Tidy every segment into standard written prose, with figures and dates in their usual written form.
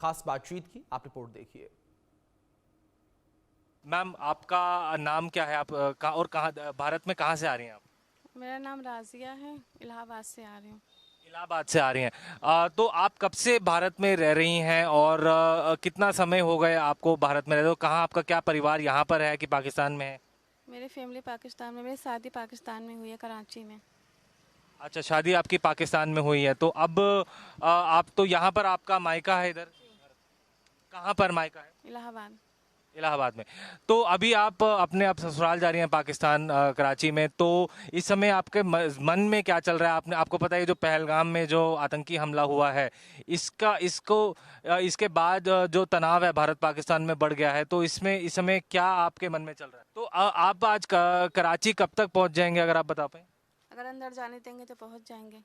खास बातचीत की। आप रिपोर्ट देखिए। मैम, आपका नाम क्या है? आप कहाँ और कहाँ भारत में कहाँ से आ रही हैं आप? मेरा नाम राजिया है। इलाहाबाद से आ रही हूँ। इलाहाबाद से आ रही हैं। तो आप कब से भारत में रह रही हैं और कितना समय हो गए आपको भारत में रह रहे हो? कहाँ आपका क्या परिवार यहाँ पर है कि पाकिस्तान में है? मेरी फैमिली पाकिस्तान में, मेरी शादी पाकिस्तान में हुई है, कराची में। अच्छा, शादी आपकी पाकिस्तान में हुई है। तो अब आप तो यहाँ पर आपका मायका है इधर? कहाँ पर मायका है? इलाहाबाद। इलाहाबाद में। तो अभी आप अपने आप ससुराल जा रही हैं पाकिस्तान, कराची में। तो इस समय आपके मन में क्या चल रहा है? आपको पता है जो पहलगाम में जो आतंकी हमला हुआ है, इसके बाद जो तनाव है भारत पाकिस्तान में बढ़ गया है। तो इसमें इस समय क्या आपके मन में चल रहा है? तो आप आज कराची कब तक पहुंच जाएंगे, अगर आप बता पाए? अगर अंदर जाने देंगे तो पहुँच जाएंगे।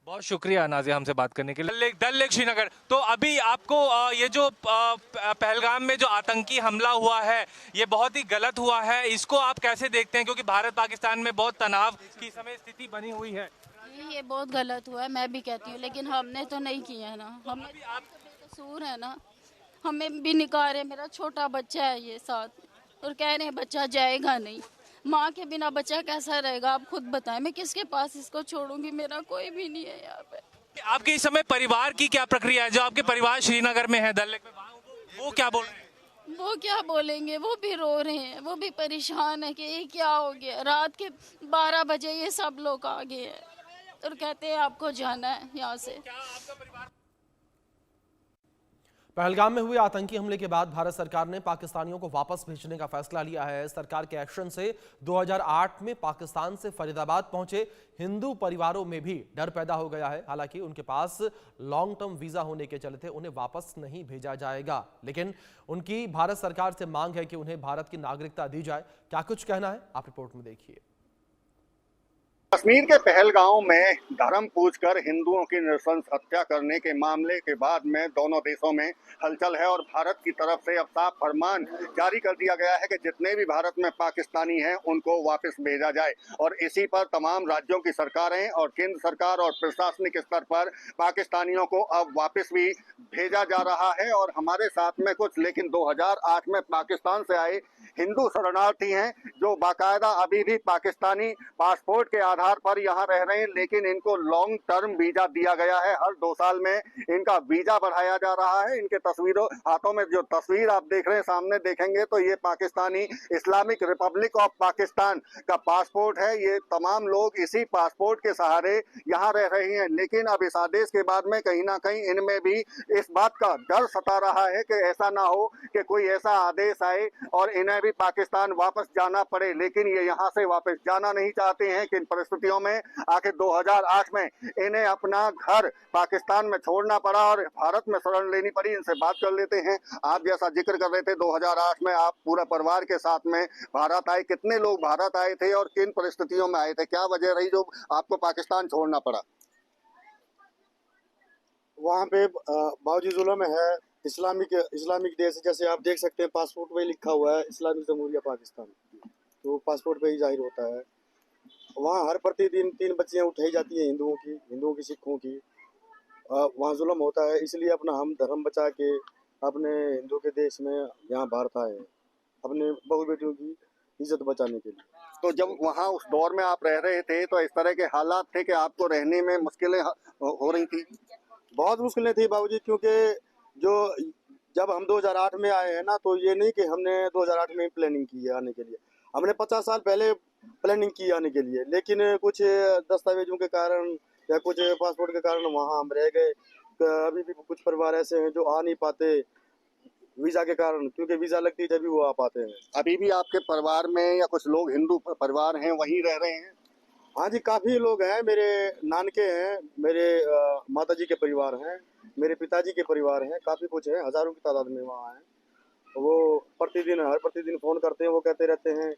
बहुत शुक्रिया नाजिया हमसे बात करने के लिए। डल लेक श्रीनगर। तो अभी आपको ये जो पहलगाम में जो आतंकी हमला हुआ है, ये बहुत ही गलत हुआ है। इसको आप कैसे देखते हैं? क्योंकि भारत पाकिस्तान में बहुत तनाव की समय स्थिति बनी हुई है। ये बहुत गलत हुआ है, मैं भी कहती हूँ, लेकिन हमने तो नहीं किया है ना। हमें तो बेकसूर है ना। हमें भी निकाल रहे, मेरा छोटा बच्चा है ये साथ, और कह रहे हैं बच्चा जाएगा नहीं। माँ के बिना बच्चा कैसा रहेगा? आप खुद बताएं, मैं किसके पास इसको छोड़ूंगी? मेरा कोई भी नहीं है यहाँ पे। आपके इस समय परिवार की क्या प्रक्रिया है? जो आपके परिवार श्रीनगर में है, डल लेक में, वो क्या बोल रहे हैं? वो क्या बोलेंगे? वो भी रो रहे हैं, वो भी परेशान है कि ये क्या हो गया। रात के 12 बजे ये सब लोग आ गए हैं और कहते हैं आपको जाना है यहाँ से। पहलगाम में हुए आतंकी हमले के बाद भारत सरकार ने पाकिस्तानियों को वापस भेजने का फैसला लिया है। सरकार के एक्शन से 2008 में पाकिस्तान से फरीदाबाद पहुंचे हिंदू परिवारों में भी डर पैदा हो गया है। हालांकि उनके पास लॉन्ग टर्म वीजा होने के चलते उन्हें वापस नहीं भेजा जाएगा, लेकिन उनकी भारत सरकार से मांग है कि उन्हें भारत की नागरिकता दी जाए। क्या कुछ कहना है, आप रिपोर्ट में देखिए। कश्मीर के पहलगांव में धर्म पूछकर हिंदुओं की नृशंस हत्या करने के मामले के बाद में दोनों देशों में हलचल है और भारत की तरफ से अब साफ फरमान जारी कर दिया गया है कि जितने भी भारत में पाकिस्तानी हैं उनको वापस भेजा जाए। और इसी पर तमाम राज्यों की सरकारें और केंद्र सरकार और प्रशासनिक स्तर पर पाकिस्तानियों को अब वापस भी भेजा जा रहा है। और हमारे साथ में कुछ लेकिन 2008 में पाकिस्तान से आए हिंदू शरणार्थी हैं जो बाकायदा अभी भी पाकिस्तानी पासपोर्ट के आधार पर यहाँ रह रहे हैं, लेकिन इनको लॉन्ग टर्म वीजा दिया गया है। हर 2 साल में इनका वीजा बढ़ाया जा रहा है। इनके तस्वीरों हाथों में जो तस्वीर आप देख रहे हैं, सामने देखेंगे तो ये Pakistani Islamic Republic of Pakistan का पासपोर्ट है। ये तमाम लोग इसी पासपोर्ट के सहारे यहाँ रह रहे हैं, लेकिन अब इस आदेश के बाद में कहीं ना कहीं इनमें भी इस बात का डर सता रहा है कि ऐसा ना हो कि कोई ऐसा आदेश आए और इन्हें भी पाकिस्तान वापस जाना पड़े। लेकिन ये यहाँ से वापस जाना नहीं चाहते हैं। किन परिस्थितियों में आखिर 2008 में इन्हें अपना घर पाकिस्तान में छोड़ना पड़ा और भारत में शरण लेनी पड़ी। इनसे बात कर लेते हैं। आप जैसा जिक्र कर रहे थे, 2008 में आप पूरा परिवार के साथ में भारत आए। कितने लोग भारत आए थे और किन परिस्थितियों में आए थे? क्या वजह रही जो आपको पाकिस्तान छोड़ना पड़ा? वहाँ पे बावजूद जुल्म है। इस्लामिक इस्लामिक देश, जैसे आप देख सकते हैं पासपोर्ट पे लिखा हुआ है इस्लामिक जमहूरिया पाकिस्तान, तो पासपोर्ट पे ही जाहिर होता है। वहाँ हर प्रतिदिन 3 बच्चियाँ उठाई जाती हैं हिंदुओं की सिखों की। वहाँ जुल्म होता है, इसलिए अपना हम धर्म बचा के अपने हिंदू के देश में यहाँ भारत आए हैं, अपने बहू बेटियों की इज्जत बचाने के लिए। तो जब वहाँ उस दौर में आप रह रहे थे तो इस तरह के हालात थे कि आपको रहने में मुश्किलें हो रही थी? बहुत मुश्किलें थी बाबूजी, क्योंकि जो जब हम 2008 में आए हैं ना, तो ये नहीं कि हमने 2008 में प्लानिंग की है आने के लिए। हमने 50 साल पहले प्लानिंग की आने के लिए, लेकिन कुछ दस्तावेजों के कारण या कुछ पासपोर्ट के कारण वहाँ हम रह गए। अभी भी कुछ परिवार ऐसे हैं जो आ नहीं पाते वीज़ा के कारण, क्योंकि वीज़ा लगती है जब भी वो आ पाते हैं। अभी भी आपके परिवार में या कुछ लोग हिंदू परिवार हैं वहीं रह रहे हैं? हाँ जी, काफ़ी लोग हैं। मेरे नानके हैं, मेरे माताजी के परिवार हैं, मेरे पिताजी के परिवार हैं, काफ़ी कुछ हैं, हज़ारों की तादाद में वहाँ हैं। वो हर प्रतिदिन फ़ोन करते हैं, वो कहते रहते हैं